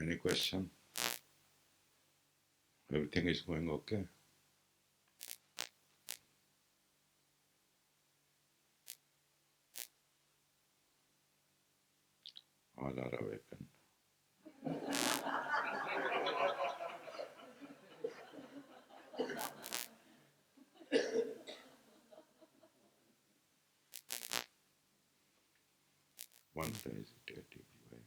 Any question? Everything is going okay? All are awakened. One hesitative way.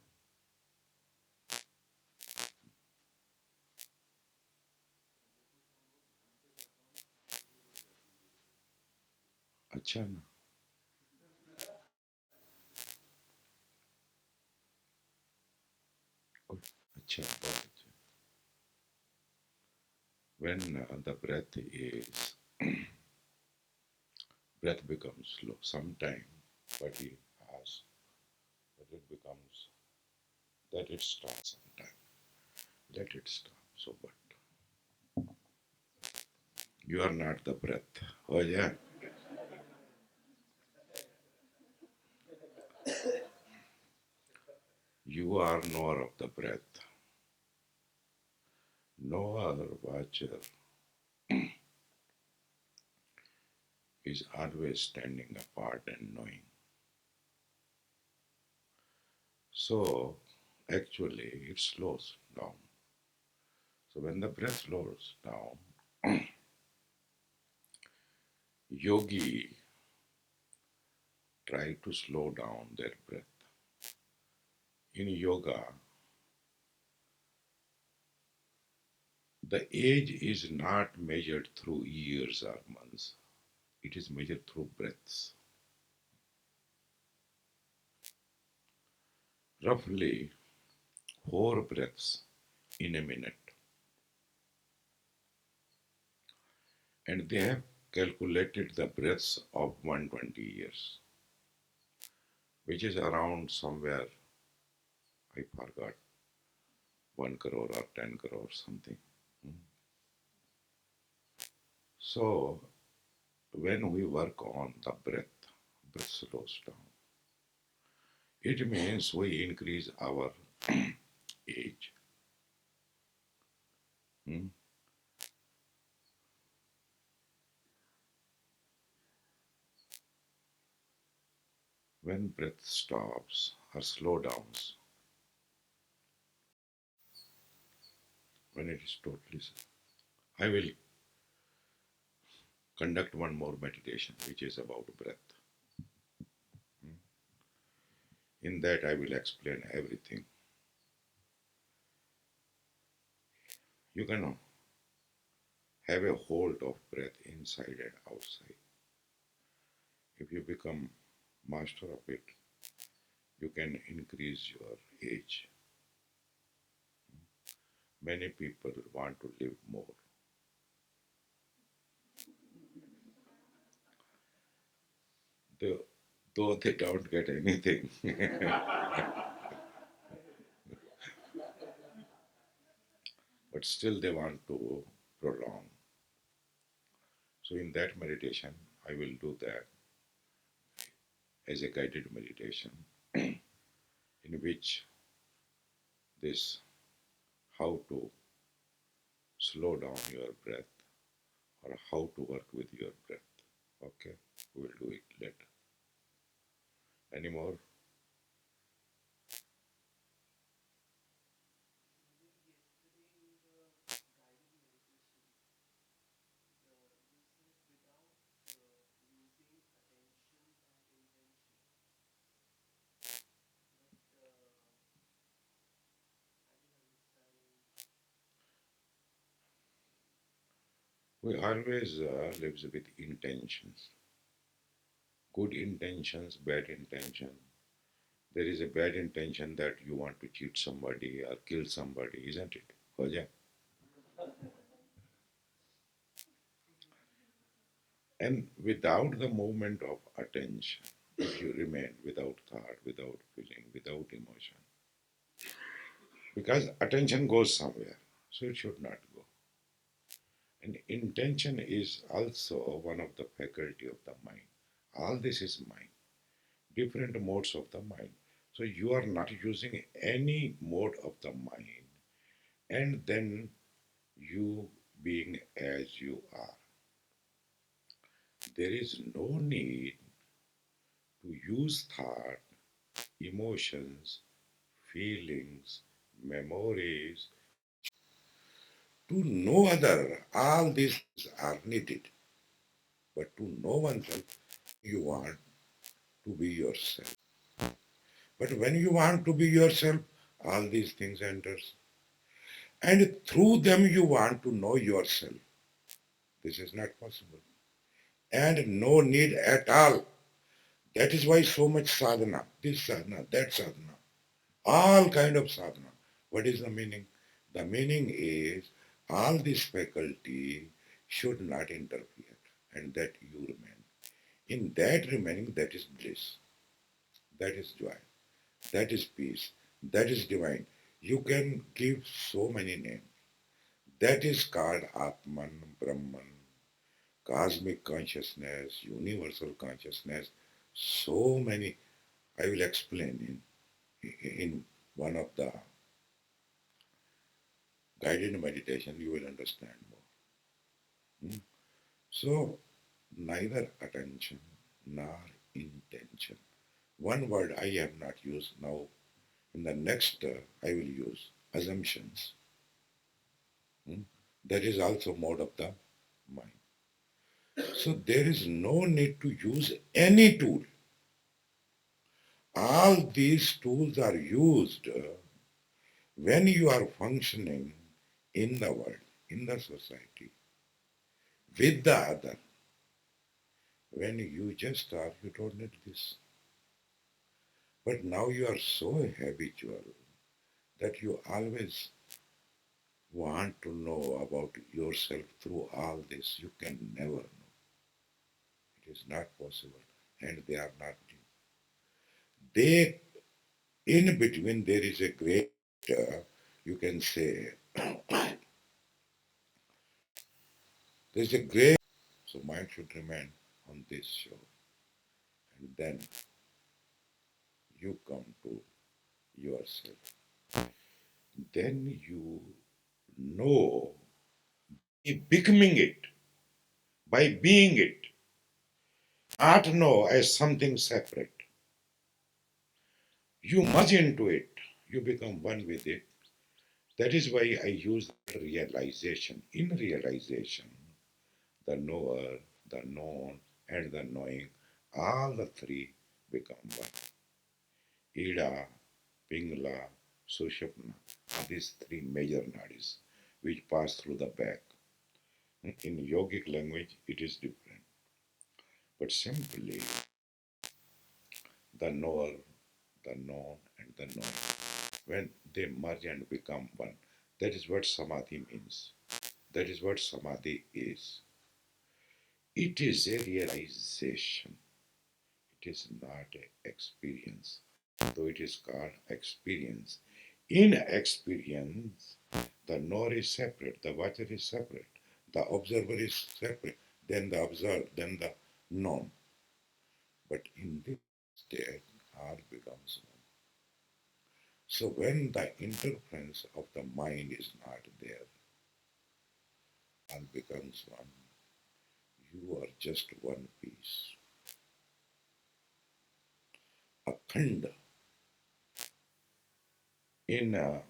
अच्छा ना? Good. अच्छा, बहुत अच्छा. When the breath becomes slow sometime, but he asks that it becomes, that it stops sometime. Let it stop. So what? You are not the breath. Oh yeah. You are knower of the breath. Knower, watcher is always standing apart and knowing. So actually it slows down. So when the breath slows down, yogi try to slow down their breath. In yoga, the age is not measured through years or months. It is measured through breaths. Roughly 4 breaths in a minute. And they have calculated the breaths of 120 years, which is around somewhere, I forgot, 1 crore or 10 crore something. So when we work on the breath slows down. It means we increase our age. Hmm? When breath stops or slow downs, when it is totally, I will conduct one more meditation which is about breath. In that I will explain everything. You can have a hold of breath inside and outside. If you become master of it, you can increase your age. Many people want to live more. They, though they don't get anything, but still they want to prolong. So in that meditation, I will do that as a guided meditation in which this how to slow down your breath or how to work with your breath. Okay, we will do it later. Any more? We always lives with intentions. Good intentions, bad intention. There is a bad intention that you want to cheat somebody or kill somebody, isn't it? Oh yeah. And without the movement of attention, if you remain without thought, without feeling, without emotion, because attention goes somewhere, so it should not go. And intention is also one of the faculty of the mind. All this is mind, different modes of the mind. So you are not using any mode of the mind, and then you being as you are. There is no need to use thought, emotions, feelings, memories to no other. All these are needed, but to know oneself, you want to be yourself. But when you want to be yourself, all these things enters, and through them you want to know yourself. This is not possible, and no need at all. That is why so much sadhana, this sadhana, that sadhana, all kind of sadhana. What is the meaning? The meaning is all this faculty should not interfere, and that you remain. In that remaining, that is bliss, that is joy, that is peace, that is divine. You can give so many names. That is called Atman, Brahman, cosmic consciousness, universal consciousness. So many. I will explain in one of the guided meditation. You will understand more. Hmm? So neither attention nor intention. One word I have not used now. In the next, I will use assumptions. Hmm? That is also mode of the mind. So there is no need to use any tool. All these tools are used when you are functioning in the world, in the society, with the other. When you just are, you don't need this. But now you are so habitual that you always want to know about yourself through all this. You can never know. It is not possible. And they are not. They, in between, there is a great, you can say, there's a great, so mind should remain on this show. And then you come to yourself. Then you know by becoming it, by being it, not know as something separate. You merge into it, you become one with it. That is why I use realization. In realization, the knower, the known, and the knowing, all the three become one. Ida, Pingala, Sushupna are these three major nadis which pass through the back. In yogic language, it is different. But simply, the knower, the known, and the known, when they merge and become one, that is what samadhi means. That is what samadhi is. It is a realization. It is not an experience, though it is called experience. In experience, the knower is separate, the watcher is separate, the observer is separate, then the observed, then the known. But in this state, all becomes one. So when the interference of the mind is not there, all becomes one. You are just one piece. Akhanda. In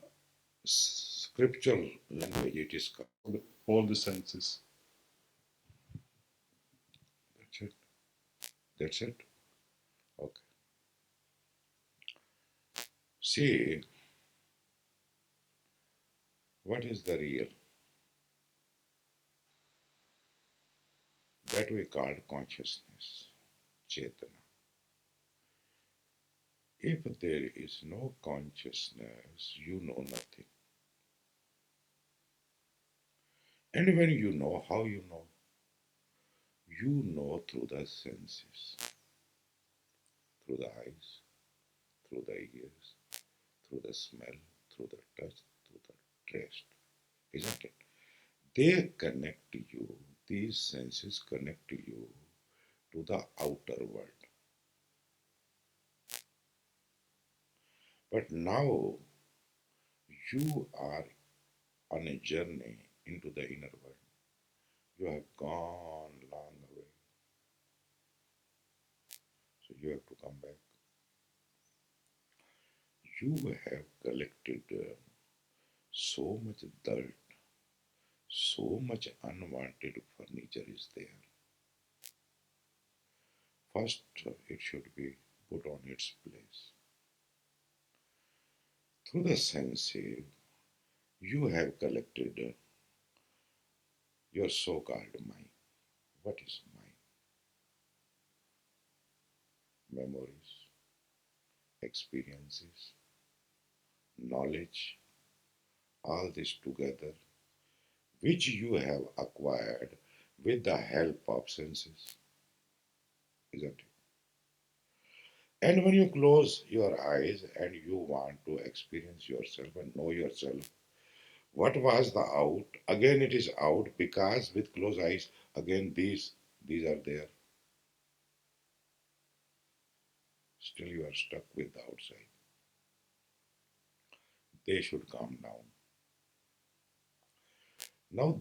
scriptural language, it is called all the senses. that's it. That's it. Okay. See, what is the real? That we call consciousness, Chetana. If there is no consciousness, you know nothing. And when you know, how you know? You know through the senses, through the eyes, through the ears, through the smell, through the touch, through the taste, isn't it? They connect to you, these senses connect to you to the outer world. But now you are on a journey into the inner world. You have gone long away. So you have to come back. You have collected so much dirt, so much unwanted furniture is there. First, it should be put on its place. Through the senses, you have collected your so called mind. What is mind? Memories, experiences, knowledge, all this together, which you have acquired with the help of senses, isn't it? And when you close your eyes and you want to experience yourself and know yourself, what was the out? Again, it is out because with closed eyes, again these are there. Still, you are stuck with the outside. They should calm down. Now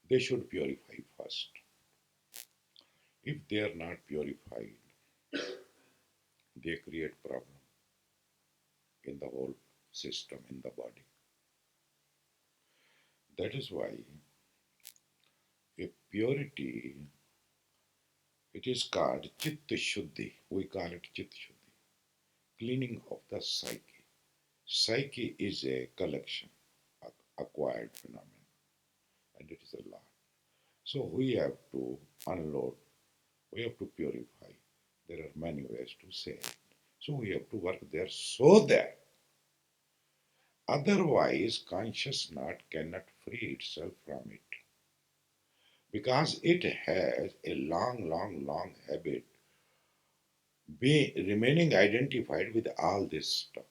they should purify first. If they are not purified, they create problem in the whole system in the body. That is why if purity, it is called chitta shuddhi. We call it chitta shuddhi, cleaning of the psyche. Psyche is a collection, acquired phenomenon, and it is a lot. So we have to unload, we have to purify. There are many ways to say it. So we have to work there so that otherwise consciousness cannot free itself from it. Because it has a long habit be remaining identified with all this stuff.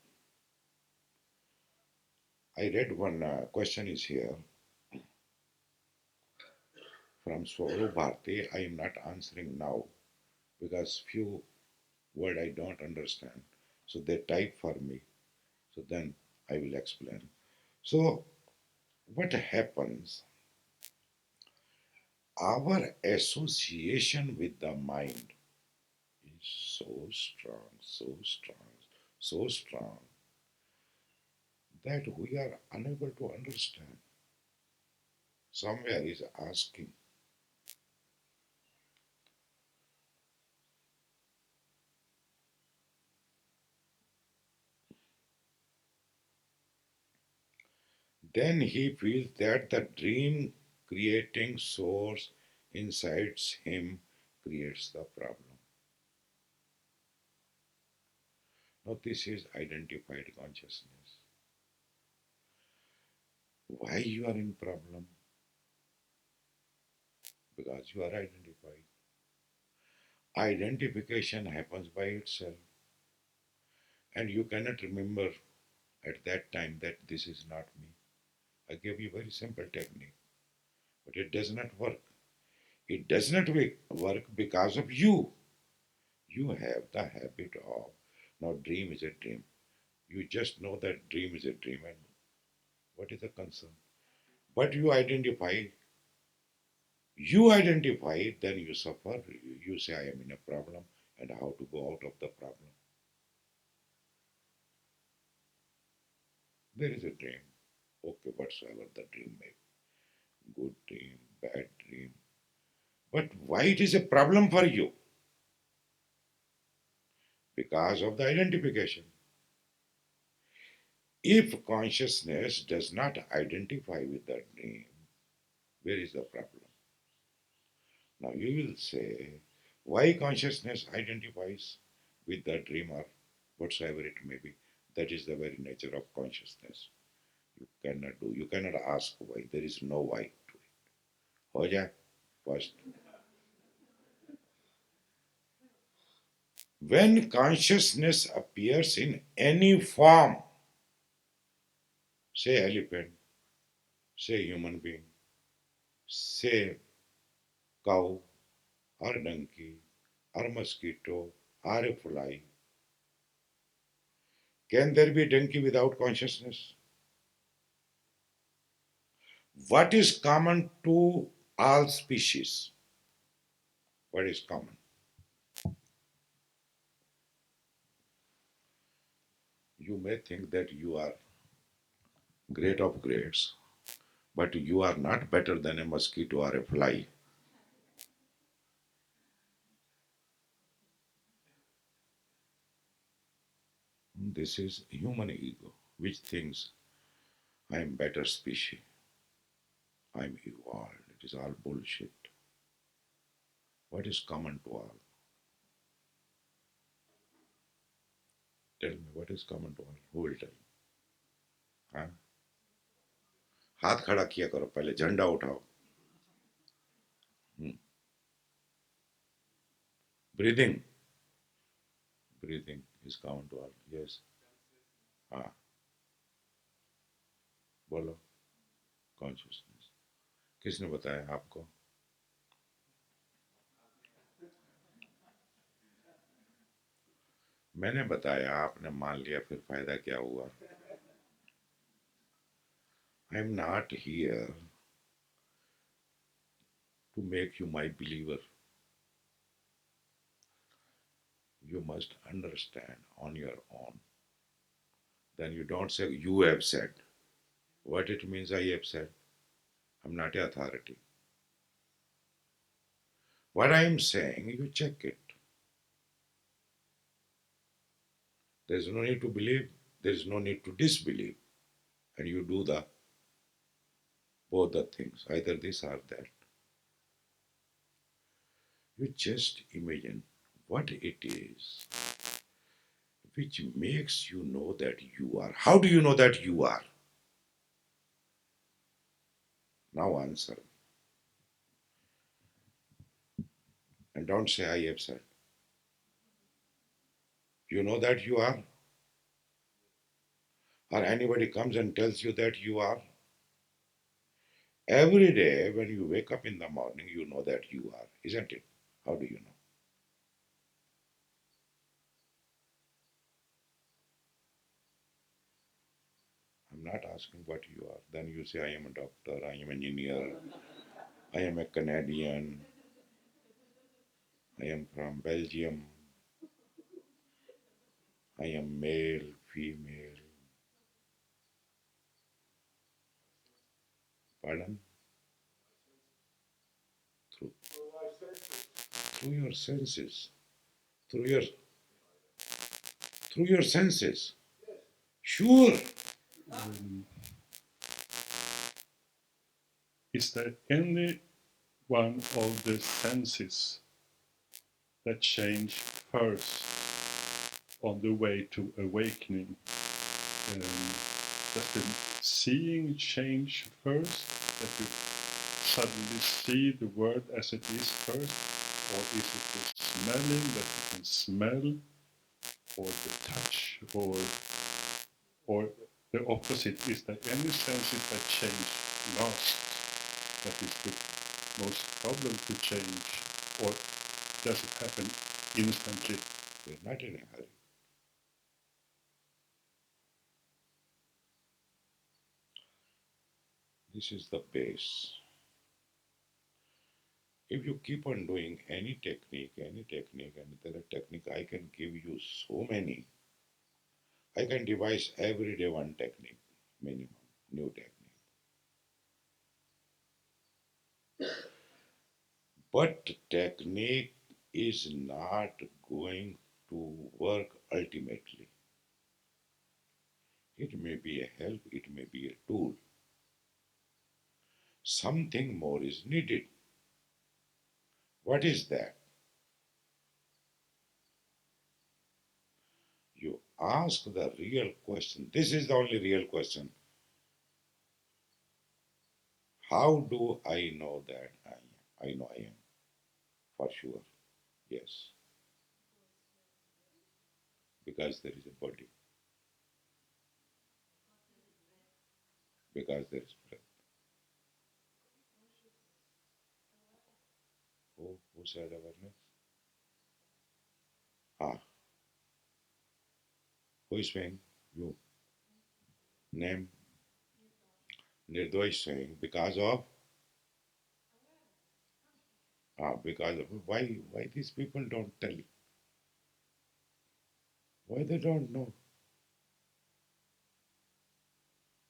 I read one question is here from Swarup Bharti. I am not answering now because few word I don't understand. So they type for me. So then I will explain. So what happens? Our association with the mind is so strong that we are unable to understand. Somewhere is asking, then he feels that the dream creating source inside him creates the problem. Now, this is identified consciousness. Why you are in problem? Because you are identified. Identification happens by itself, and you cannot remember at that time that this is not me. I gave you a very simple technique, but it does not work. It does not work because of you. You have the habit of now dream is a dream. You just know that dream is a dream, and what is the concern? But you identify, then you suffer. You say, I am in a problem, and how to go out of the problem. There is a dream. Okay, whatsoever the dream may be. Good dream, bad dream. But why it is a problem for you? Because of the identification. If consciousness does not identify with the dream, where is the problem? Now you will say, why consciousness identifies with the dream or whatsoever it may be? That is the very nature of consciousness. You cannot ask why. There is no why to it. Hoja, first. When consciousness appears in any form, say elephant, say human being, say cow or donkey or a mosquito or a fly? Can there be a donkey without consciousness? What is common to all species? What is common? You may think that you are great of greats, but you are not better than a mosquito or a fly. This is human ego, which thinks I am better species. I am evolved. It is all bullshit. What is common to all? Tell me what is common to all. Who will tell? हाँ? हाथ खड़ा किया करो पहले झंडा उठाओ. Breathing. Breathing is common to all. Yes. हाँ. बोलो. Consciousness. किसने बताया आपको? मैंने बताया, आपने मान लिया, फिर फायदा क्या हुआ? I am not here to make you my believer. You must understand on your own. Then you don't say you have said. What it means I have said. I'm not a authority. What I am saying, you check it. There is no need to believe. There is no need to disbelieve. And you do the both the things, either this or that. You just imagine what it is which makes you know that you are. How do you know that you are? Now answer. And don't say I have said. You know that you are? Or anybody comes and tells you that you are? Every day when you wake up in the morning, you know that you are, isn't it? How do you know? I'm not asking what you are. Then you say, I am a doctor, I am an engineer, I am a Canadian, I am from Belgium, I am male, female. Pardon? Through, through your senses. Through your through your senses. Sure. Is there any one of the senses that change first on the way to awakening? Does the seeing change first? That you suddenly see the world as it is first? Or is it the smelling that you can smell? Or the touch? Or the opposite? Is there any senses that change last? That is the most problem to change? Or does it happen instantly? We're not in a hurry. This is the base. If you keep on doing any technique, and there are technique, I can give you so many. I can devise every day one technique, minimum, new technique. But technique is not going to work ultimately. It may be a help, it may be a tool. Something more is needed. What is that? You ask the real question. This is the only real question. How do I know that I am? I know I am. For sure. Yes. Because there is a body. Because there is breath. Who said awareness? Ah, who is saying? You. Name. Nirdoy is saying because of because of why these people don't tell, why they don't know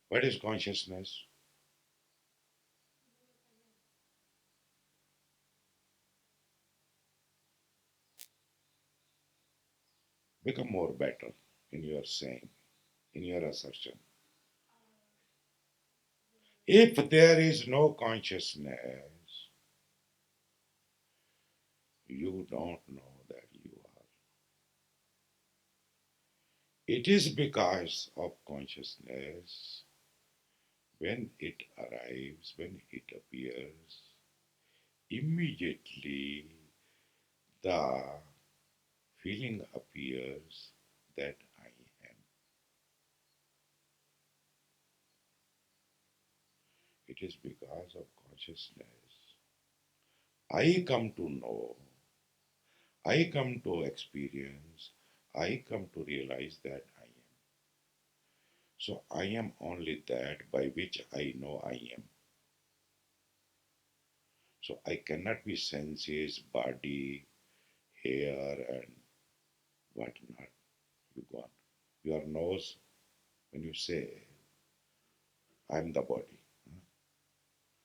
what is consciousness. Become more better in your saying, in your assertion. If there is no consciousness, you don't know that you are. It is because of consciousness when it arrives, when it appears, immediately the feeling appears that I am. It is because of consciousness I come to know, I come to experience, I come to realize that I am. So I am only that by which I know I am. So I cannot be senses, body, hair, and whatnot. You go on. Your nose, when you say, I am the body.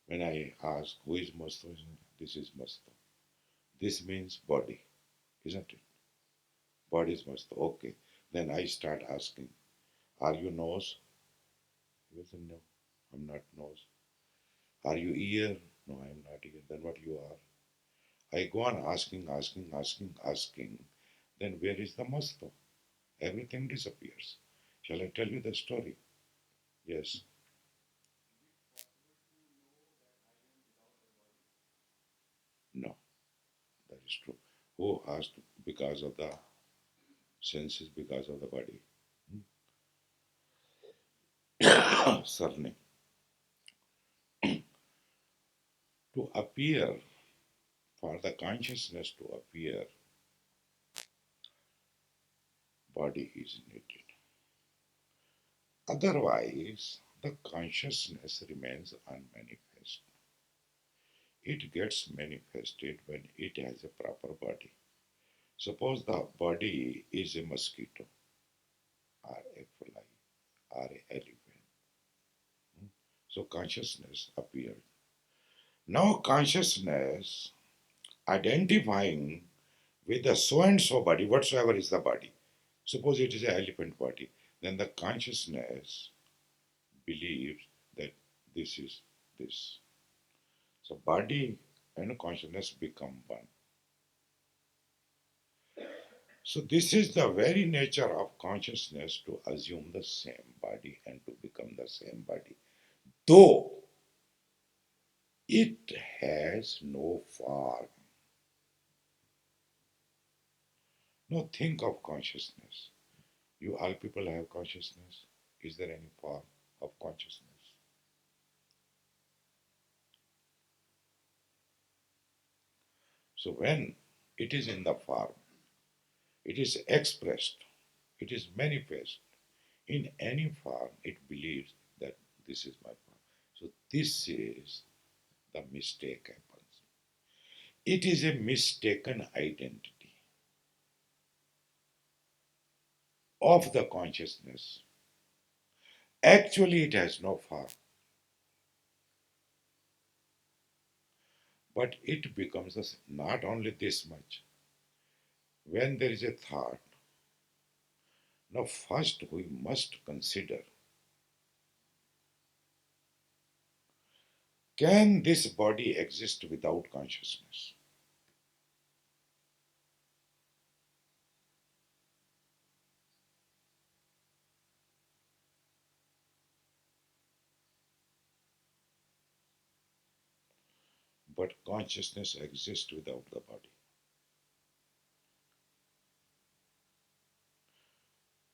When I ask, who is Masto? This is Masto. This means body, isn't it? Body is Masto. Okay. Then I start asking, are you nose? You will say, no, I'm not nose. Are you ear? No, I'm not ear. Then what you are? I go on asking. Then where is the Masto? Everything disappears. Shall I tell you the story? Yes. No, that is true. Who asked because of the senses, because of the body? Surname. To appear, for the consciousness to appear, body is needed. Otherwise, the consciousness remains unmanifest. It gets manifested when it has a proper body. Suppose the body is a mosquito, or a fly, or an elephant. So consciousness appeared. Now consciousness identifying with the so and so body, whatsoever is the body. Suppose it is an elephant body, then the consciousness believes that this is this. So body and consciousness become one. So this is the very nature of consciousness to assume the same body and to become the same body. Though it has no form. Now think of consciousness. You all people have consciousness. Is there any form of consciousness? So when it is in the form, it is expressed, it is manifest. In any form, it believes that this is my form. So this is the mistake happens. It is a mistaken identity of the consciousness. Actually, it has no form, but it becomes not only this much. When there is a thought, now first we must consider, can this body exist without consciousness? But consciousness exists without the body.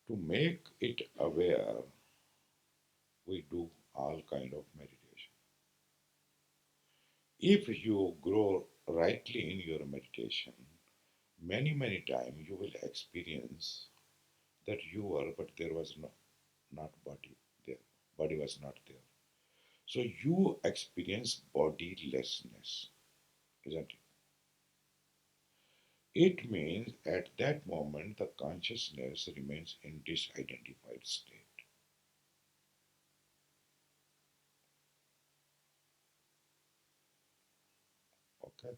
To make it aware, we do all kind of meditation. If you grow rightly in your meditation, Many times you will experience that you were, but there was not body there. Body was not there. So you experience bodilessness, isn't it? It means at that moment the consciousness remains in disidentified state. Okay?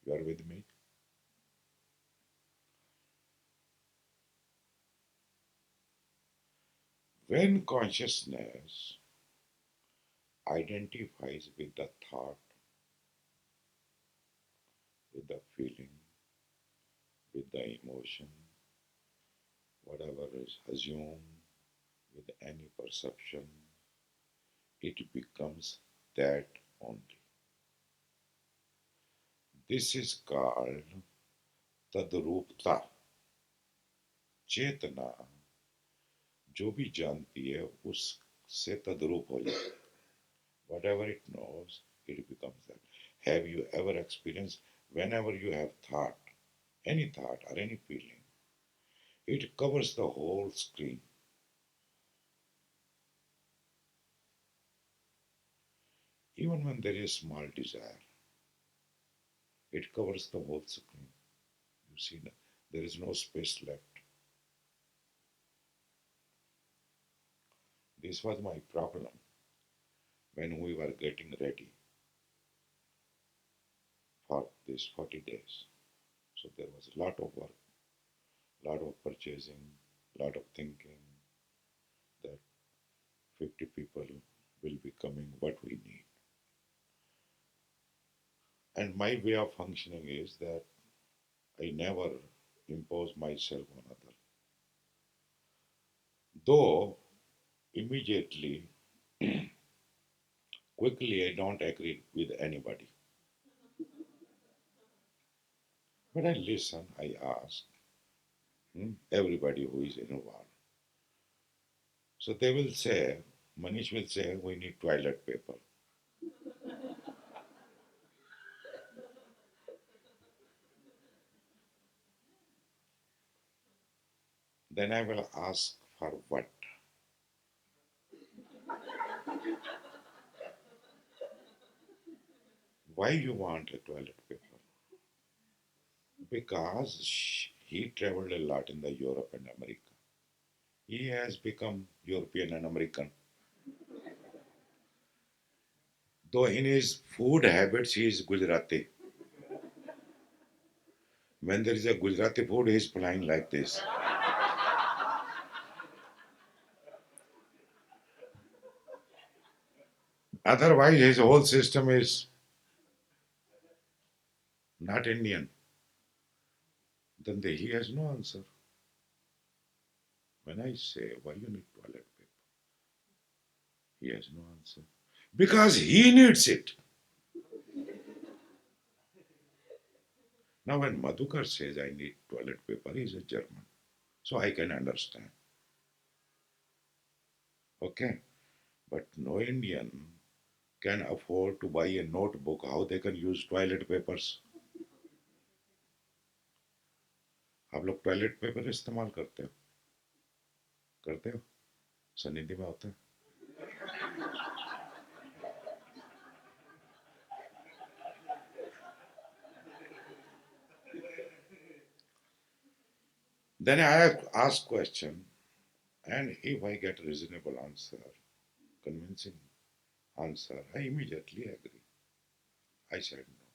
You are with me? When consciousness identifies with the thought, with the feeling, with the emotion, whatever is assumed, with any perception, it becomes that only. This is called तद्रूपता. चेतना जो भी जानती है उससे तद्रूप हो जाए. Whatever it knows, it becomes that. Have you ever experienced whenever you have thought or any feeling, it covers the whole screen. Even when there is small desire, it covers the whole screen. You see, there is no space left. This was my problem when we were getting ready for this 40 days. So there was a lot of work, lot of purchasing, lot of thinking that 50 people will be coming, what we need. And my way of functioning is that I never impose myself on others. Though immediately, quickly, I don't agree with anybody. But I listen, I ask everybody who is involved. So they will say, Manish will say, we need toilet paper. Then I will ask for what? Why you want a toilet paper? Because he traveled a lot in the Europe and America. He has become European and American. Though in his food habits he is Gujarati. When there is a Gujarati food, he is flying like this. Otherwise, his whole system is not Indian. Then he has no answer. When I say, why you need toilet paper? He has no answer. Because he needs it. Now, when Madhukar says, I need toilet paper, he is a German. So I can understand. Okay? But no Indian can afford to buy a notebook, how they can use toilet papers. आप लोग toilet paper इस्तेमाल करते हो? करते हो? सनिधि में होता है? Then I ask question, and if I get reasonable answer, convincing answer, I immediately agree. I said no.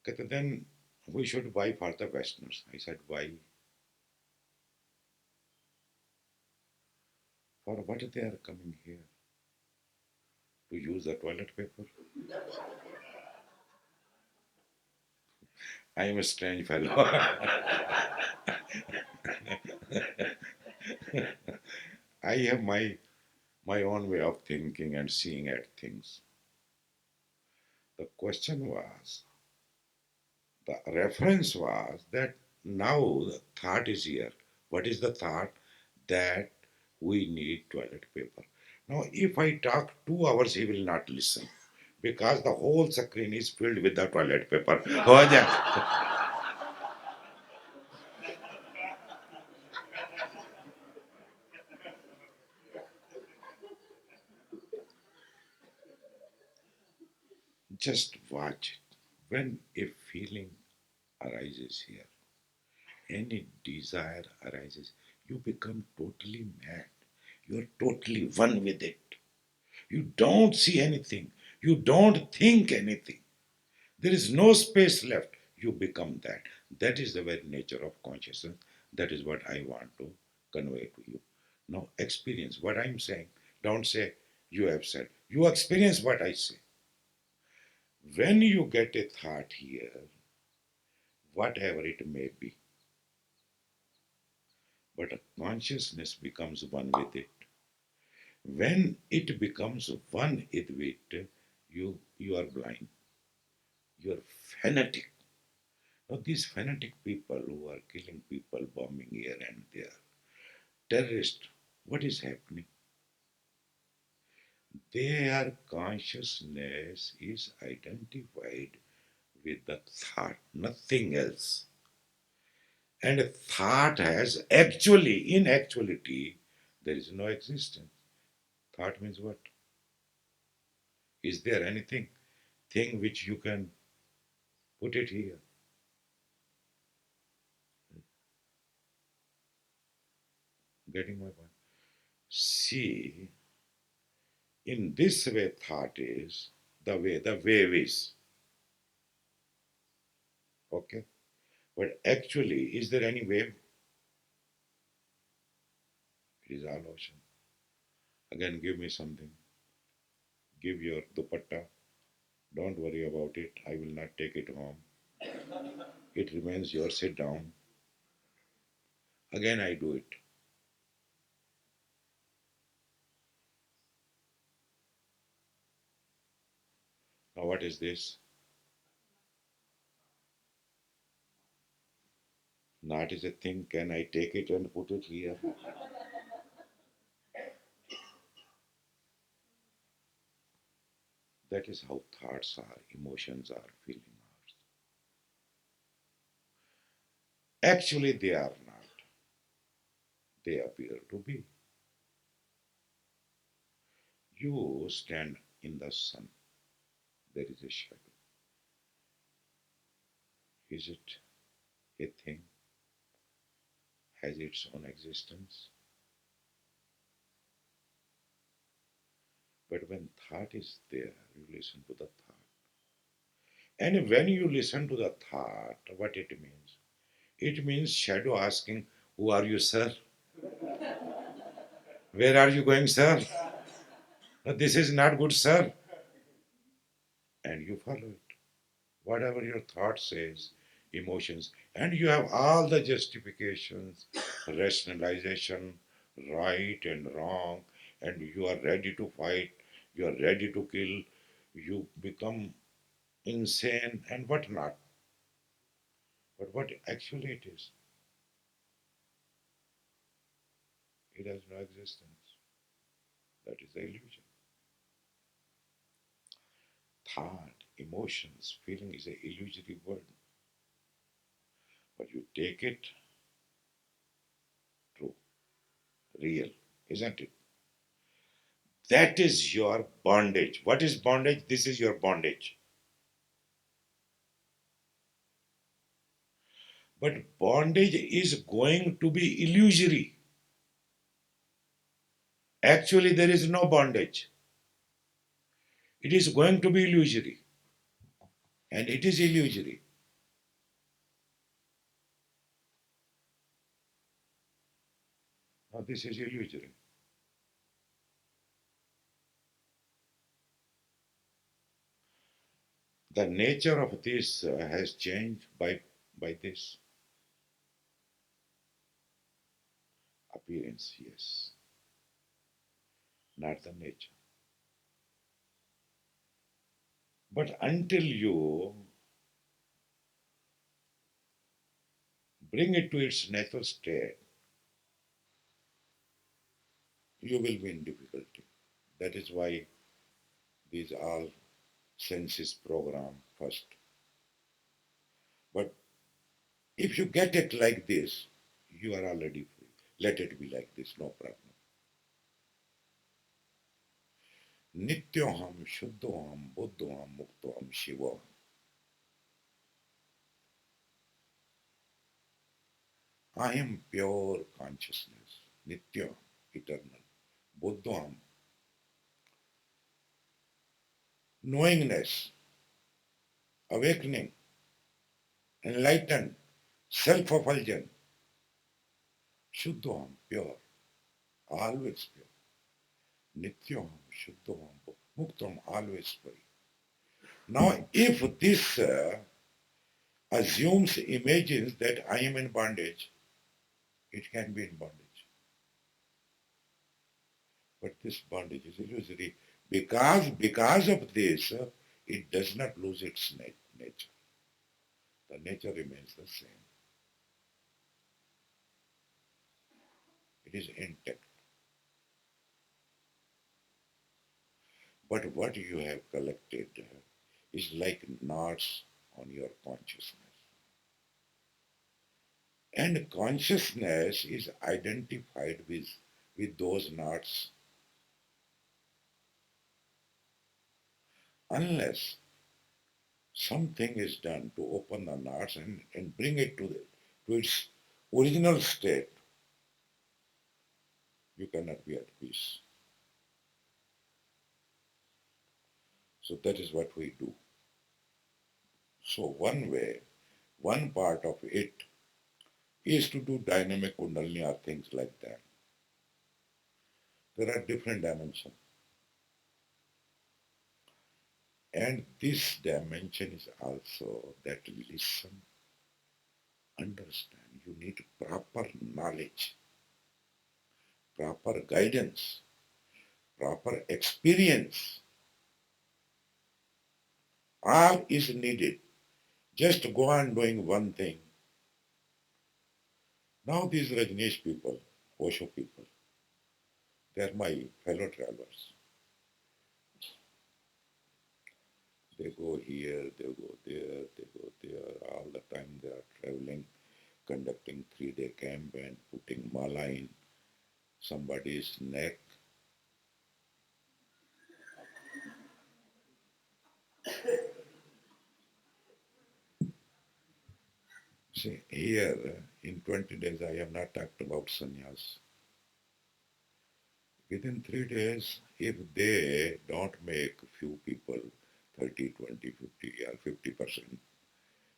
कहते then we should buy for the Westerners. I said why? For what they are coming here? To use the toilet paper? I am a strange fellow. I have my own way of thinking and seeing at things. The question was, the reference was that now the thought is here. What is the thought? That we need toilet paper. Now, if I talk 2 hours, he will not listen because the whole screen is filled with the toilet paper. हो जाए. Just watch it. When a feeling arises here, any desire arises, you become totally mad. You're totally one with it. You don't see anything. You don't think anything. There is no space left. You become that. That is the very nature of consciousness. That is what I want to convey to you. Now, experience what I'm saying. Don't say you have said. You experience what I say. When you get a thought here, whatever it may be, but a consciousness becomes one with it. When it becomes one with it, you are blind. You are fanatic. Now, these fanatic people who are killing people, bombing here and there, terrorists, what is happening? Their consciousness is identified with the thought, nothing else. And a thought has actually, in actuality, there is no existence. Thought means what? Is there anything, thing which you can put it here? Getting my point? See, in this way, thought is the wave is. Okay? But actually, is there any wave? It is all ocean. Again, give me something. Give your dupatta. Don't worry about it. I will not take it home. It remains yours. Sit down. Again, I do it. Now, what is this? Not is a thing. Can I take it and put it here? That is how thoughts are, emotions are, feelings are. Actually, they are not. They appear to be. You stand in the sun. There is a shadow. Is it a thing? Has its own existence? But when thought is there, you listen to the thought. And when you listen to the thought, what it means? It means shadow asking, who are you, sir? Where are you going, sir? No, this is not good, sir. And you follow it. Whatever your thought says, emotions, and you have all the justifications, rationalization, right and wrong, and you are ready to fight, you are ready to kill, you become insane and what not. But what actually it is, it has no existence. That is the illusion. Thought, emotions, feeling is an illusory word. But you take it true, real, isn't it? That is your bondage. What is bondage? This is your bondage. But bondage is going to be illusory. Actually, there is no bondage. It is going to be illusory. And it is illusory. Now, this is illusory. The nature of this has changed by this appearance, yes, not the nature. But until you bring it to its natural state, you will be in difficulty. That is why these all senses program first. But if you get it like this, you are already free. Let it be like this, no problem. Nityoham, Shuddhoham, Buddhoham, Muktoham, Shivoham. I am pure consciousness, Nitya, eternal. Buddham, knowingness, awakening, enlightened, self-effulgent. Shuddham, pure, always pure. Nityam, Shuddham, Muktam, always free. Now, if this assumes, imagines that I am in bondage, it can be in bondage. But this bondage is illusory because of this, it does not lose its nature. The nature remains the same. It is intact. But what you have collected is like knots on your consciousness. And consciousness is identified with those knots unless something is done to open the knots and bring it to its original state. You cannot be at peace. So that is what we do. So one way, one part of it is to do dynamic kundalini or things like that. There are different dimensions. And this dimension is also that listen, understand. You need proper knowledge, proper guidance, proper experience. All is needed. Just go on doing one thing. Now these Rajneesh people, Osho people, they are my fellow travelers. They go here, they go there, they go there. All the time they are traveling, conducting 3-day camp and putting mala in somebody's neck. See, here in 20 days I have not talked about sannyas. Within 3 days, if they don't make few people, 30, 20, 50, or 50%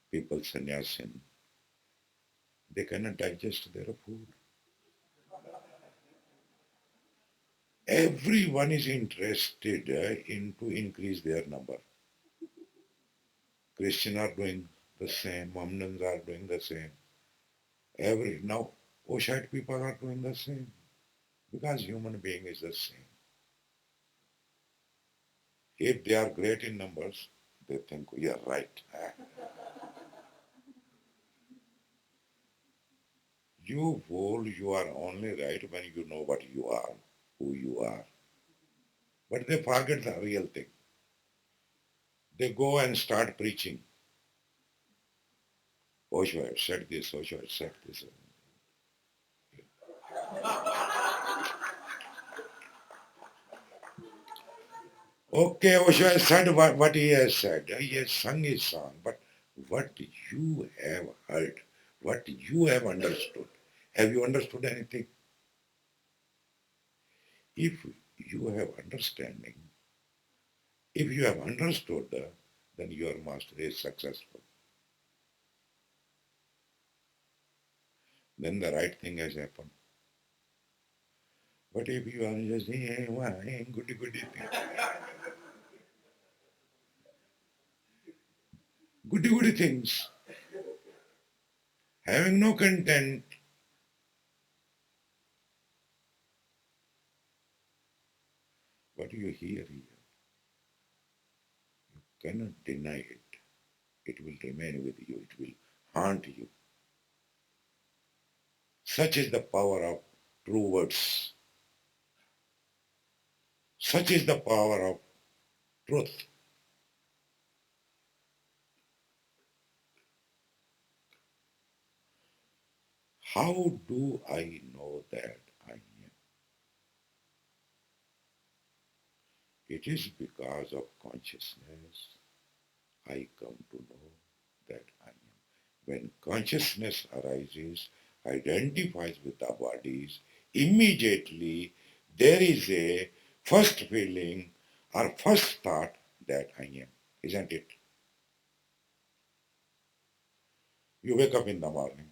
people sannyasin, they cannot digest their food. Everyone is interested in to increase their number. Christians are doing the same, Mohammedans are doing the same. Now, Oshite people are doing the same because human being is the same. If they are great in numbers, they think we are right. You fool, you are only right when you know what you are, who you are. But they forget the real thing. They go and start preaching. Osho had said this, Osho had said this. Okay, Osho has said what he has said. He has sung his song. But what you have heard, what you have understood, have you understood anything? If you have understanding, if you have understood, then your master is successful. Then the right thing has happened. But if you are just goody goody thing, goody goody things, having no content, what you hear here, you cannot deny it. It will remain with you. It will haunt you. Such is the power of true words. Such is the power of truth. How do I know that I am? It It is because of consciousness I come to know that I am. When consciousness arises, identifies with the bodies, immediately there is a first feeling or first thought that I am, isn't it? You wake up in the morning,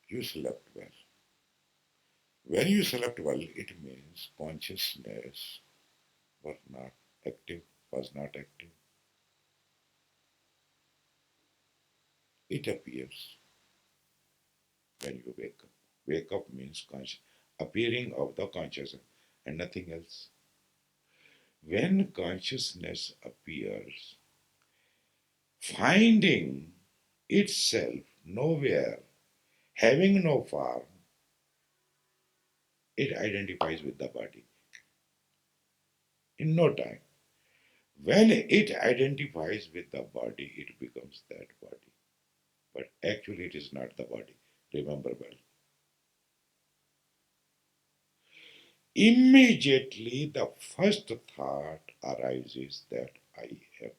you slept well. When you slept well, it means consciousness was not active, was not active. It appears when you wake up. Wake up means appearing of the consciousness and nothing else. When consciousness appears, finding itself nowhere, having no form, it identifies with the body in no time. When it identifies with the body, it becomes that body. But actually, it is not the body. Remember well. Immediately, the first thought arises that I am.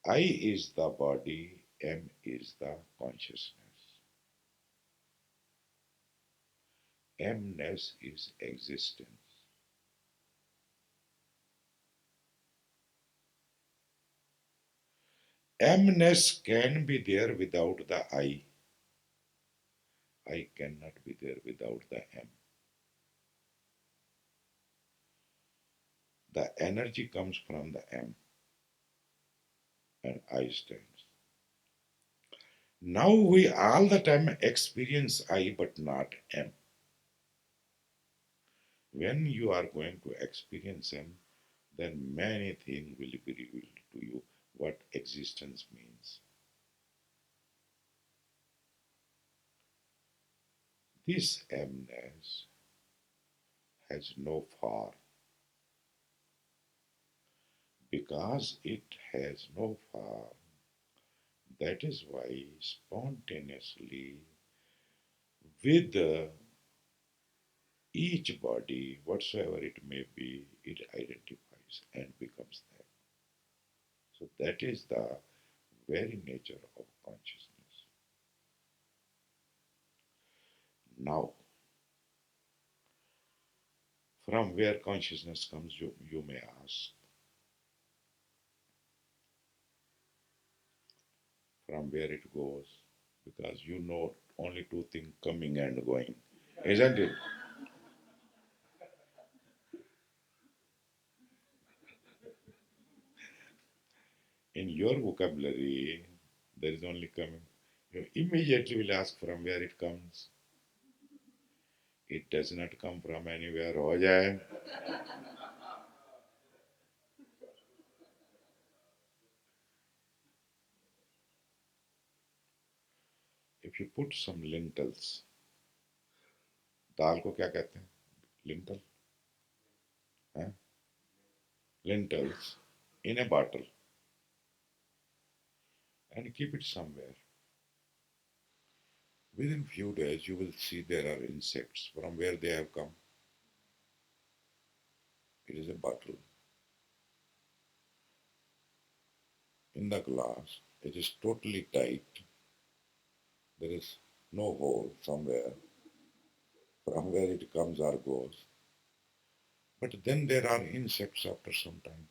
I is the body, M is the consciousness. Mness is existence. Mness can be there without the I. I cannot be there without the M. The energy comes from the M and I stands. Now we all the time experience I but not M. When you are going to experience M, then many things will be revealed to you what existence means. This Mness has no form. Because it has no form, that is why spontaneously with each body, whatsoever it may be, it identifies and becomes that. So that is the very nature of consciousness. Now, from where consciousness comes, you may ask, from where it goes, because you know only two things coming and going, isn't it? In your vocabulary, there is only coming. You immediately will ask from where it comes. It does not come from anywhere. हो जाए. If you put some lentils, दाल को क्या कहते हैं? Lentil, huh? Lentils in a bottle and keep it somewhere. Within few days, you will see there are insects. From where they have come? It is a bottle. In the glass, it is totally tight. There is no hole somewhere from where it comes or goes. But then there are insects after some time.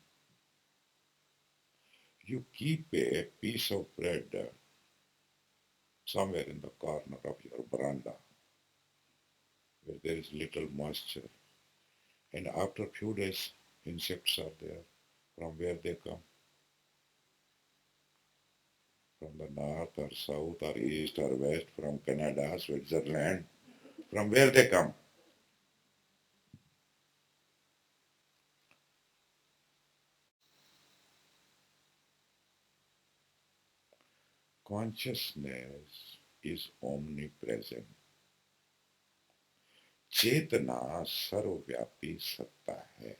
You keep a piece of bread somewhere in the corner of your veranda where there is little moisture. And after a few days, insects are there. From where they come? From the north or south or east or west, from Canada, Switzerland. From where they come? Consciousness is omnipresent. चेतना सर्वव्यापी सत्ता है.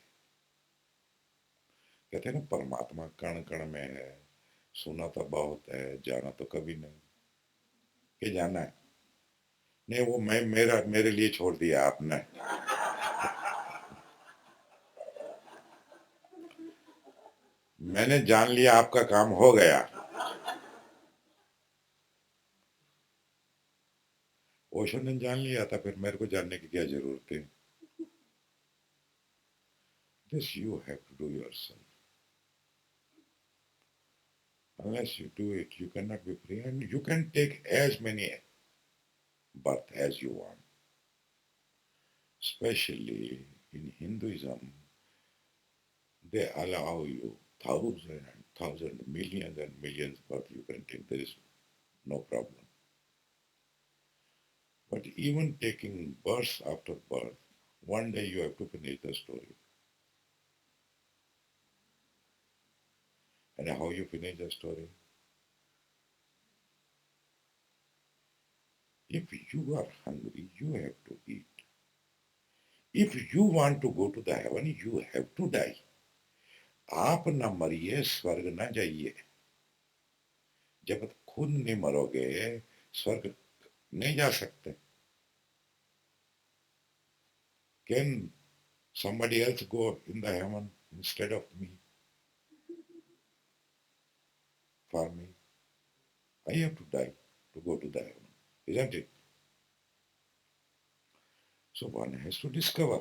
कहते हैं ना परमात्मा कण कण में है. सुना तो बहुत है, जाना तो कभी नहीं. ये जाना है. नहीं वो मैं मेरे लिए छोड़ दिया आपने। मैंने जान लिया आपका काम हो गया। ओशो ने जान लिया था, फिर मेरे को जानने की क्या जरूरत है? This you have to do yourself. Unless you do it, you cannot be free, and you can take as many birth as you want. Especially in Hinduism, they allow you thousands and thousands, millions and millions birth you can take. There is no problem. But even taking birth after birth, one day you have to finish the story. And how you finish the story? If you are hungry, you have to eat. If you want to go to the heaven, you have to die. आप न मरिए, स्वर्ग न जाइए। जब तक खुद नहीं मरोगे, स्वर्ग नहीं जा सकते। Can somebody else go in the heaven instead of me? For me, I have to die to go to the heaven, isn't it? So one has to discover.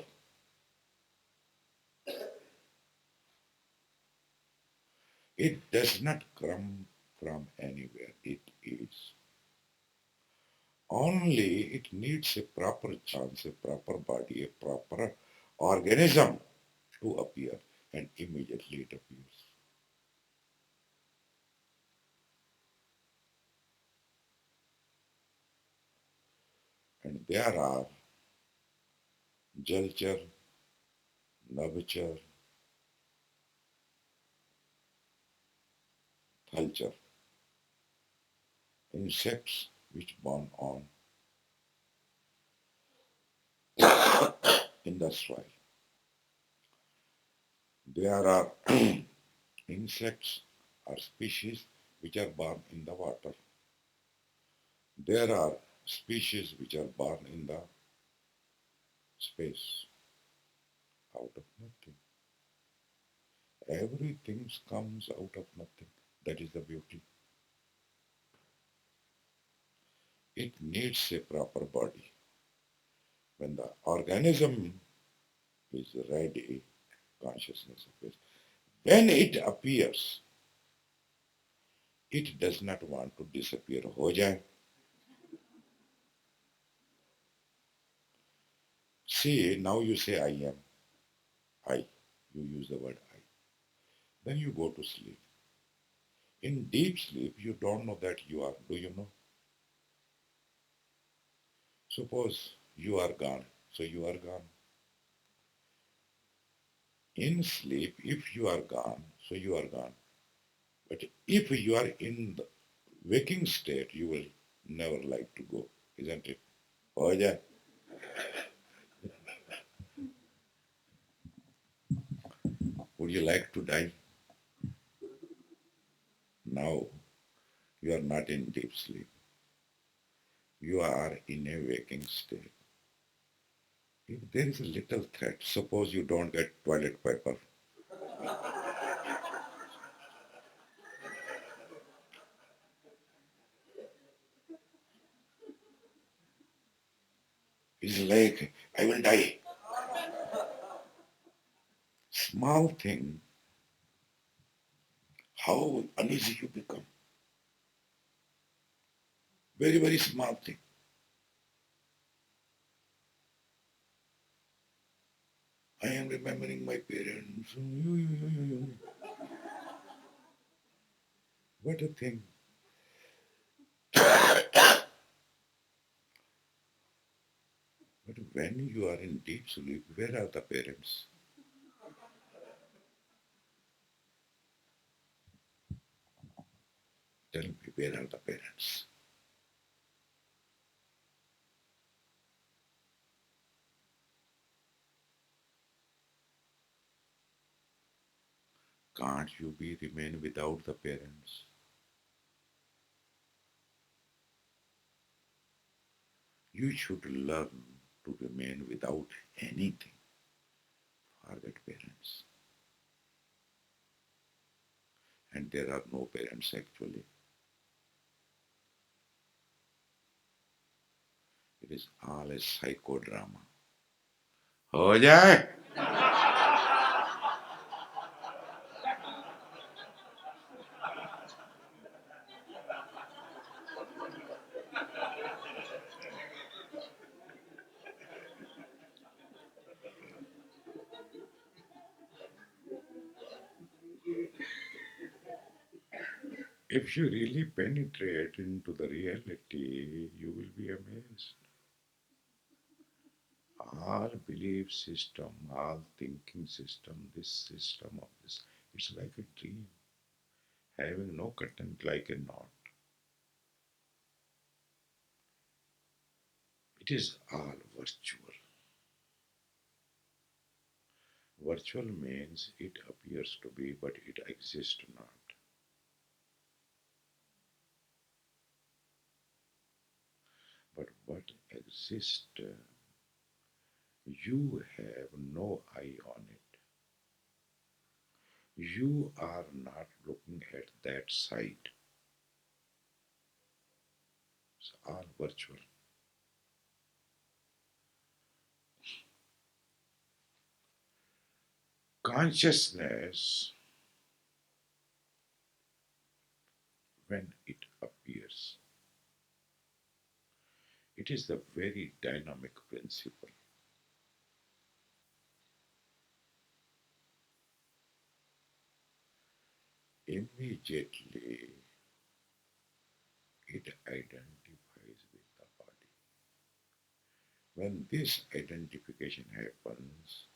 It does not come from anywhere. It is. Only it needs a proper chance, a proper body, a proper organism to appear, and immediately it appears. And there are Jalchar, Navchar, Thalchar, insects which born on in the soil. There are insects or species which are born in the water. There are species which are born in the space, out of nothing. Everything comes out of nothing. That is the beauty. It needs a proper body. When the organism is ready, consciousness appears. When it appears, it does not want to disappear. हो जाए. See, now you say I am. I. You use the word I. Then you go to sleep. In deep sleep, you don't know that you are. Do you know? Suppose you are gone. So you are gone. In sleep, if you are gone, so you are gone. But if you are in the waking state, you will never like to go, isn't it? Oh yeah. Would you like to die? Now you are not in deep sleep. You are in a waking state. If there is a little threat, suppose you don't get toilet paper. It's like, I will die. Small thing, how uneasy you become. Very, very small thing. I am remembering my parents. What a thing. But when you are in deep sleep, where are the parents? Tell me, where are the parents? Can't you be remain without the parents? You should learn to remain without anything. Forget parents. And there are no parents actually. It is all a psychodrama. हो जाए. If you really penetrate into the reality, you will be amazed. All belief system, all thinking system, this system of this, it's like a dream, having no content like a knot. It is all virtual. Virtual means it appears to be, but it exists not. But what exists, you have no eye on it. You are not looking at that side. It's all virtual. Consciousness, when it appears, it is the very dynamic principle. Immediately, it identifies with the body. When this identification happens,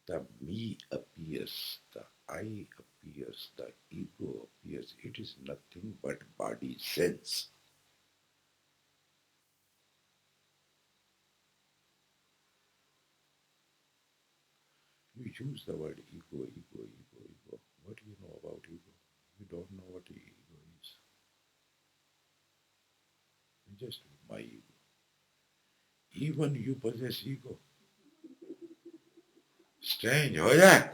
the me appears, the I appears, the ego appears. It is nothing but body sense. You use the word ego, ego, ego, ego. What do you know about ego? You don't know what ego is. You just my ego. Even you possess ego. Strange, oh yeah.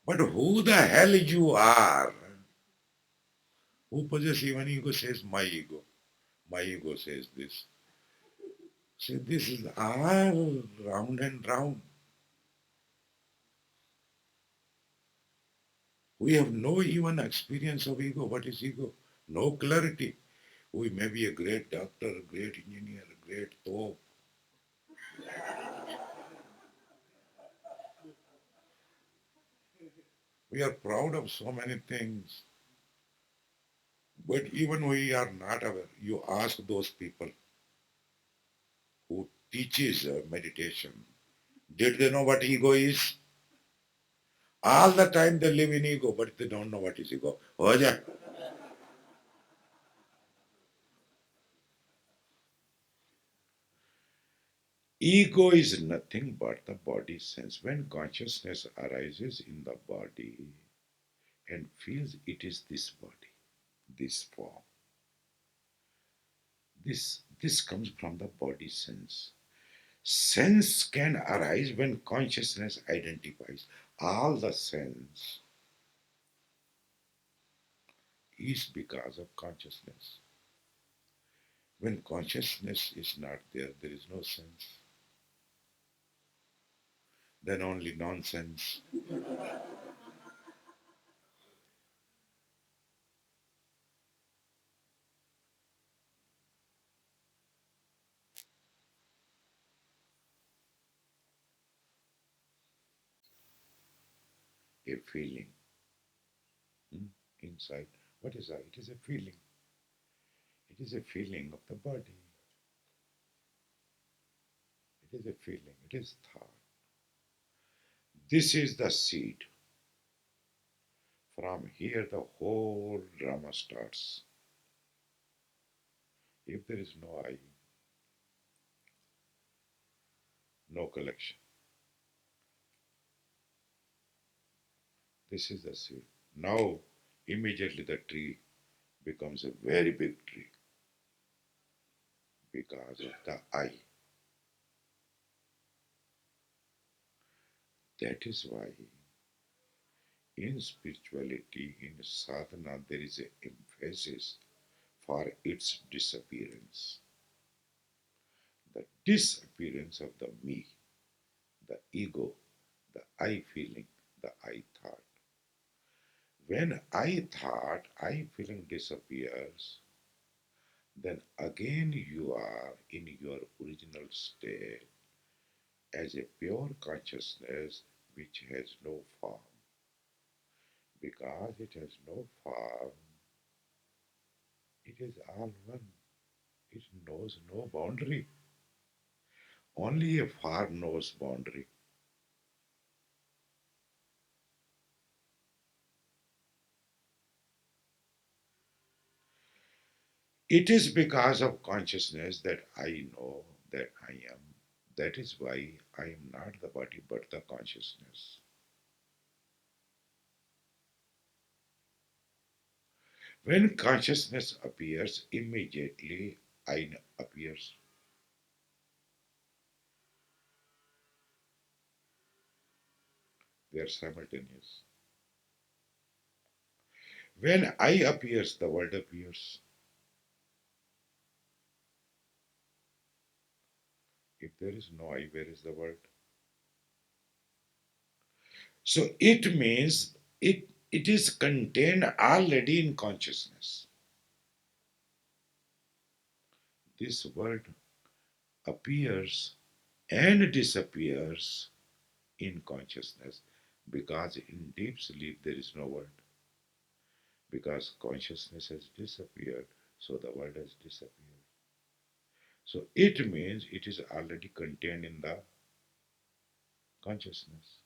But who the hell you are? Who possesses even ego says my ego. My ego says this. See, this is all round and round. We have no even experience of ego. What is ego? No clarity. We may be a great doctor, a great engineer, a great top. We are proud of so many things. But even we are not aware. You ask those people who teaches meditation, did they know what ego is? All the time they live in ego, but they don't know what is ego. Oh, yeah. Ego is nothing but the body sense. When consciousness arises in the body and feels it is this body, this form, this comes from the body sense. Sense can arise when consciousness identifies. All the sense is because of consciousness. When consciousness is not there, there is no sense. Then only nonsense. A feeling inside. What is that? It is a feeling. It is a feeling of the body. It is a feeling. It is thought. This is the seed. From here, the whole drama starts. If there is no I, no collection. This is the seed. Now, immediately the tree becomes a very big tree because of the I. That is why in spirituality, in sadhana, there is an emphasis for its disappearance. The disappearance of the me, the ego, the I feeling, the I thought. When I thought, I feeling disappears, then again you are in your original state as a pure consciousness which has no form. Because it has no form, it is all one. It knows no boundary. Only a far knows boundary. It is because of consciousness that I know that I am. That is why I am not the body but the consciousness. When consciousness appears, immediately I appears. They are simultaneous. When I appears, the world appears. If there is no I, where is the world? So it means it is contained already in consciousness. This world appears and disappears in consciousness because in deep sleep there is no world. Because consciousness has disappeared, so the world has disappeared. So it means it is already contained in the consciousness.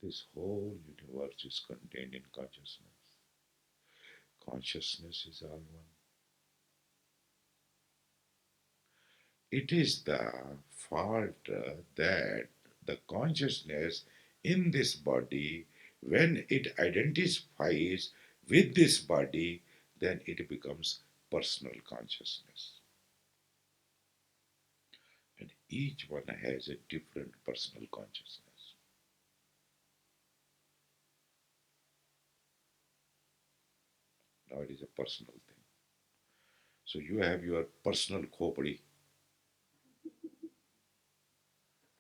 This whole universe is contained in consciousness. Consciousness is all one. It is the fault that the consciousness in this body, when it identifies with this body, then it becomes personal consciousness. And each one has a different personal consciousness. Now it is a personal thing. So you have your personal khopadi,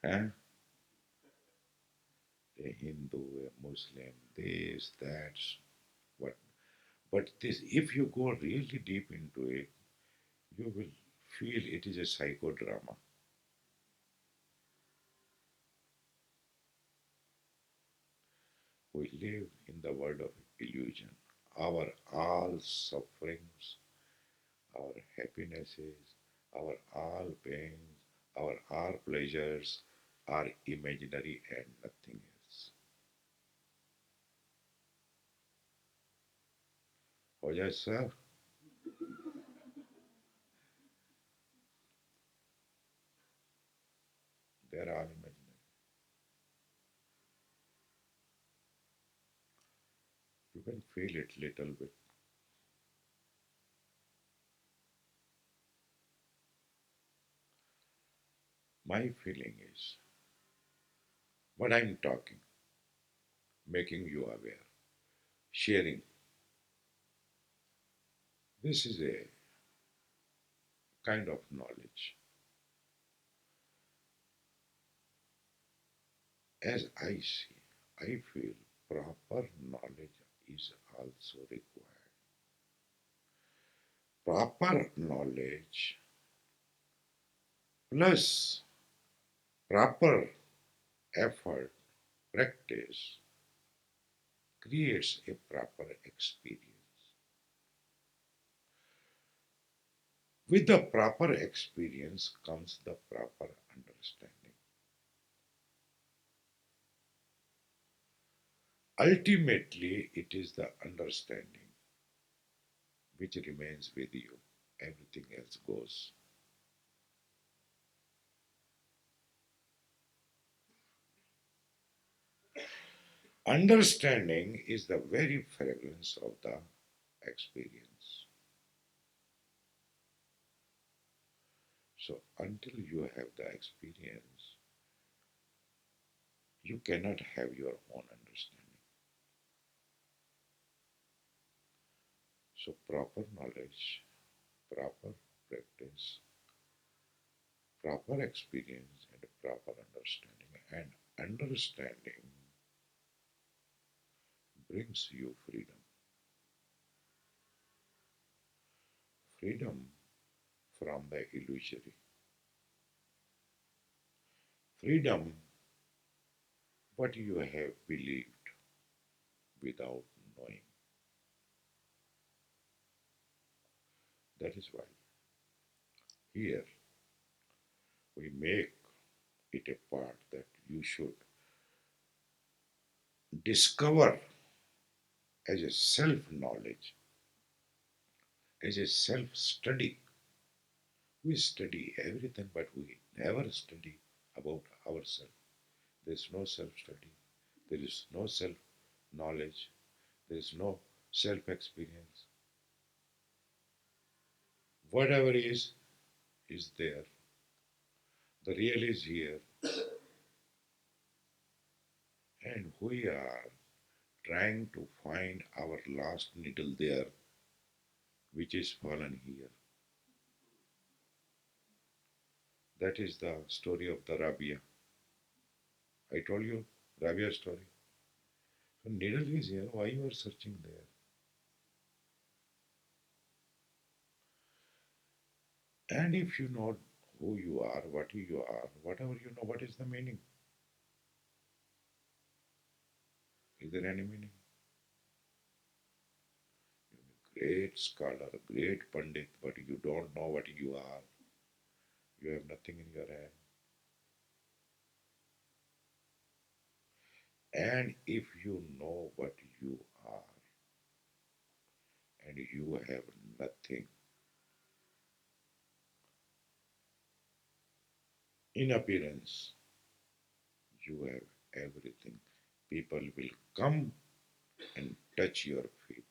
eh? A Hindu, a Muslim, this, that, what. But this, if you go really deep into it, you will feel it is a psychodrama. We live in the world of illusion. Our all sufferings, our happinesses, our all pains, our all pleasures are imaginary and nothing else. Oh yes, sir, they are all imaginary. You can feel it little bit. My feeling is what I'm talking, making you aware, sharing. This is a kind of knowledge. As I see, I feel proper knowledge is also required. Proper knowledge plus proper effort, practice creates a proper experience. With the proper experience comes the proper understanding. Ultimately, it is the understanding which remains with you. Everything else goes. Understanding is the very fragrance of the experience. So until you have the experience, you cannot have your own understanding. So proper knowledge, proper practice, proper experience, and proper understanding. And understanding brings you freedom. Freedom from the illusory. Freedom what you have believed without knowing. That is why here we make it a part that you should discover as a self knowledge, as a self study. We study everything, but we never study about ourselves. There is no self study, there is no self knowledge, there is no self experience. Whatever is there. The real is here, and we are trying to find our last needle there, which is fallen here. That is the story of the Rabia. I told you Rabia's story. So needle is here. Why you are searching there? And if you know who you are, what you are, whatever you know, what is the meaning? Is there any meaning? You're a great scholar, a great pandit, but you don't know what you are. You have nothing in your hand. And if you know what you are and you have nothing in appearance, you have everything. People will come and touch your feet.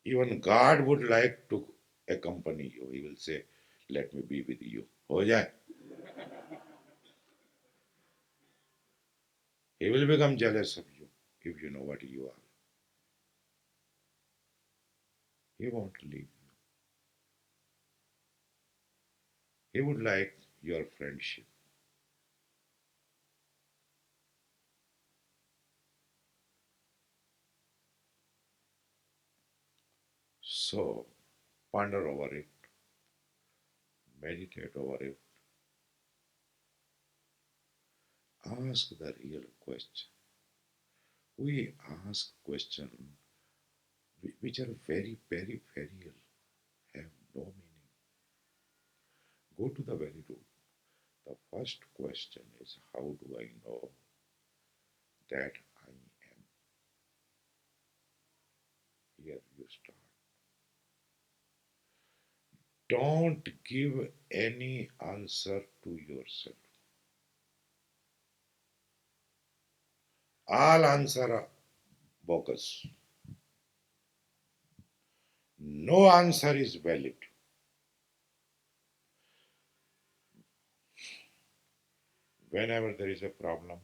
Even God would like to accompany you. He will say, let me be with you. हो जाए. He will become jealous of you if you know what you are. He won't leave you. He would like your friendship. So ponder over it, meditate over it, ask the real question. We ask questions which are very, very, very real, have no meaning. Go to the very root. The first question is, how do I know that I am? Here you start. Don't give any answer to yourself. All answer are bogus. No answer is valid. Whenever there is a problem,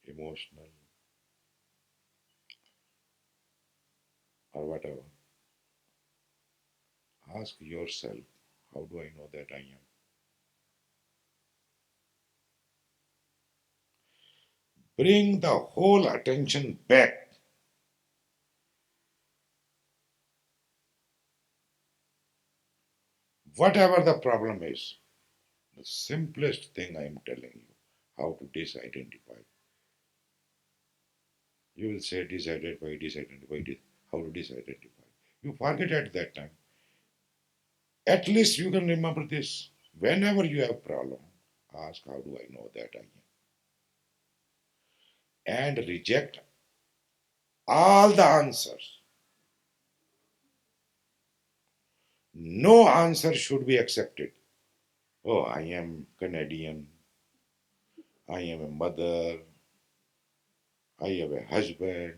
emotional or whatever, ask yourself, how do I know that I am? Bring the whole attention back. Whatever the problem is, the simplest thing I am telling you, how to disidentify. You will say disidentify, disidentify, how to disidentify. You forget at that time. At least you can remember this. Whenever you have problem, ask how do I know that I am? And reject all the answers. No answer should be accepted. Oh, I am Canadian. I am a mother, I have a husband.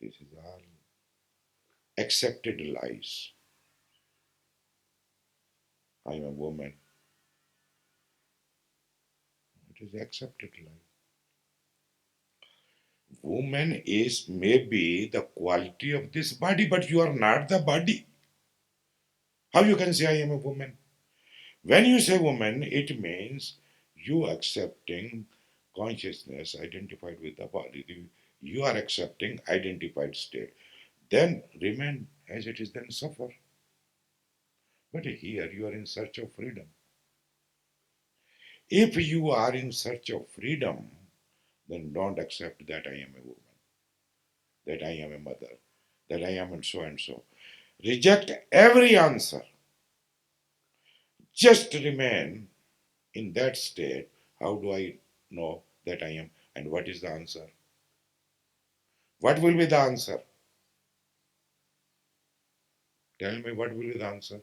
This is all accepted lies. I am a woman. It is accepted lie. Woman is maybe the quality of this body, but you are not the body. How you can say I am a woman? When you say woman, it means you accepting consciousness identified with the body. You are accepting identified state. Then remain as it is, then suffer. But here you are in search of freedom. If you are in search of freedom, then don't accept that I am a woman, that I am a mother, that I am and so and so. Reject every answer. Just remain in that state. How do I know that I am? And what is the answer? What will be the answer? Tell me what will be the answer?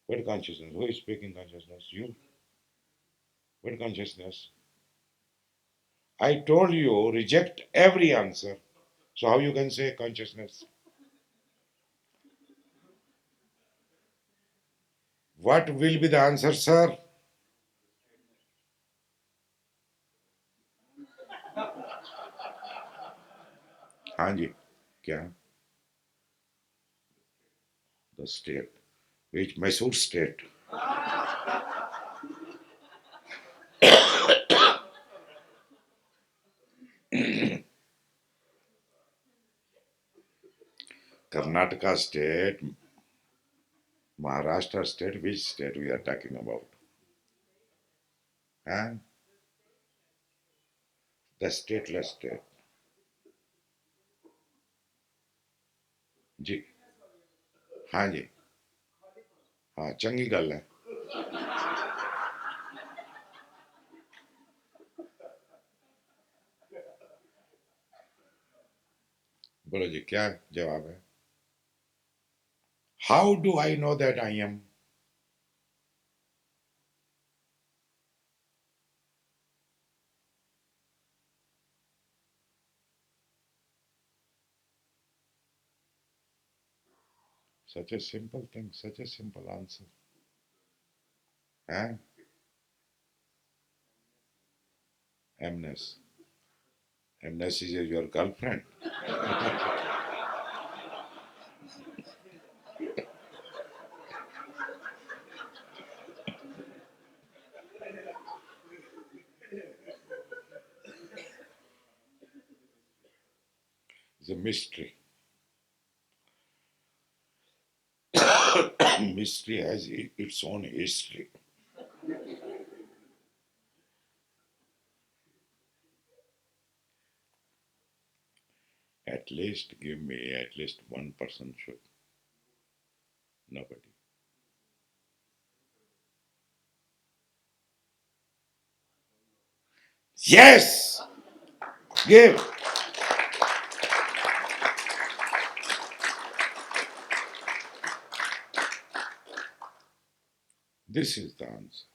What consciousness? Who is speaking consciousness? You. What consciousness? I told you reject every answer. So how you can say consciousness? What will be the answer, sir? हाँ जी क्या the state which Mysore state Karnataka state Maharashtra state which state we are talking about huh? The stateless state जी हाँ जी हाँ चंगी गल है बोलो जी क्या जवाब है How do I know that I am such a simple thing such a simple answer huh? Amnes Amnes is your girlfriend it's a mystery mystery has its own history at least give me at least one person should nobody yes give this is the answer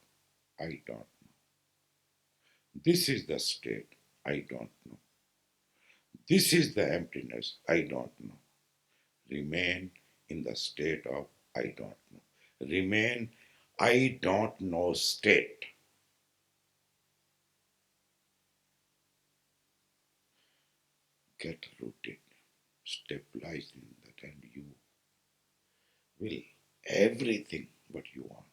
I don't know this is the state I don't know this is the emptiness I don't know remain in the state of I don't know remain I don't know state get rooted stabilize in that and you will everything what you want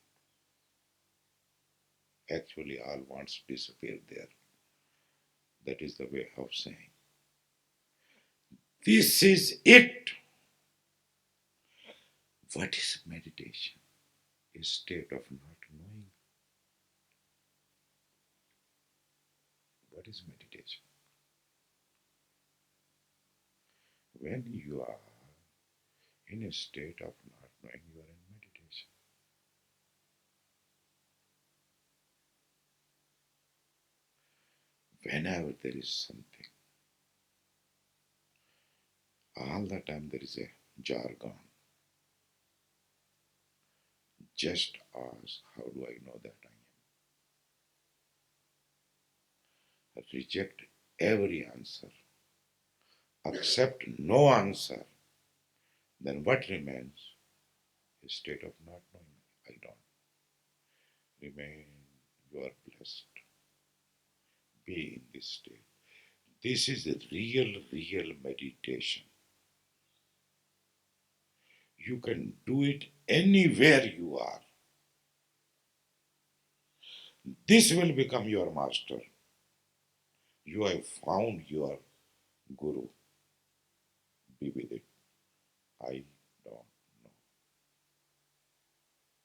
actually all wants to disappear there that is the way of saying this is it what is meditation a state of not knowing what is meditation when you are in a state of not knowing you are in meditation whenever there is something all the time there is a jargon Just ask, how do I know that I am? Reject every answer. Accept no answer. Then what remains? A state of not knowing. I don't. Remain. You are blessed. Be in this state. This is a real meditation. You can do it anywhere you are. This will become your master. You have found your guru. Be with it. I don't know.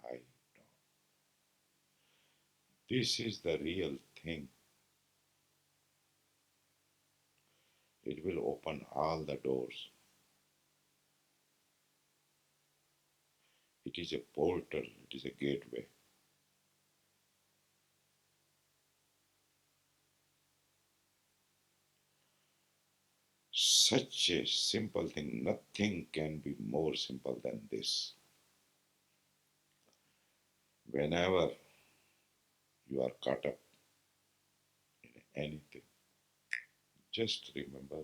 I don't. This is the real thing. It will open all the doors. It is a portal. It is a gateway. Such a simple thing. Nothing can be more simple than this. Whenever you are caught up in anything, just remember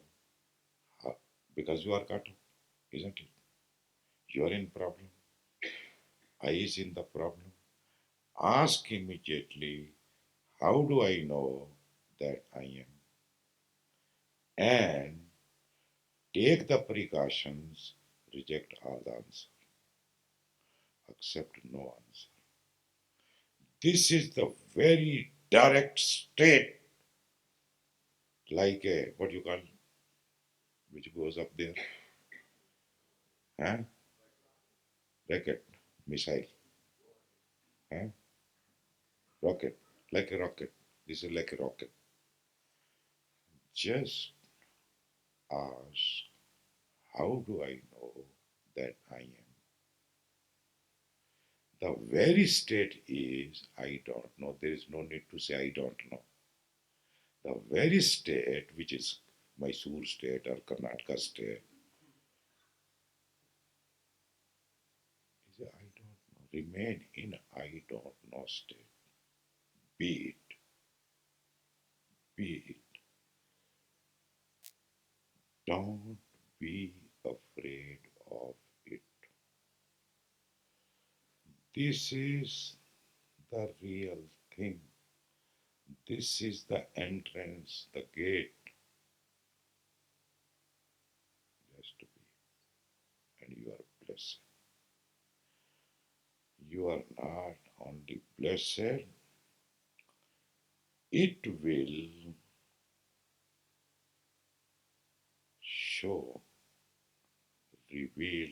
how, because you are caught up, isn't it? You are in problem. I is in the problem. Ask immediately, how do I know that I am? And take the precautions, reject all the answer, accept no answer. This is the very direct state, like a, what you call, which goes up there, huh? Rocket, missile, huh? Rocket, like a rocket. This is like a rocket. Just ask, how do I know that I am? The very state is, I don't know. There is no need to say, I don't know. The very state, which is Mysore state or Karnataka state, is a I don't know. Remain in I don't know state. Be it. Be it. Don't be afraid of it. This is the real thing. This is the entrance, the gate. Just to be. And you are blessed. You are not only blessed, it will show, reveal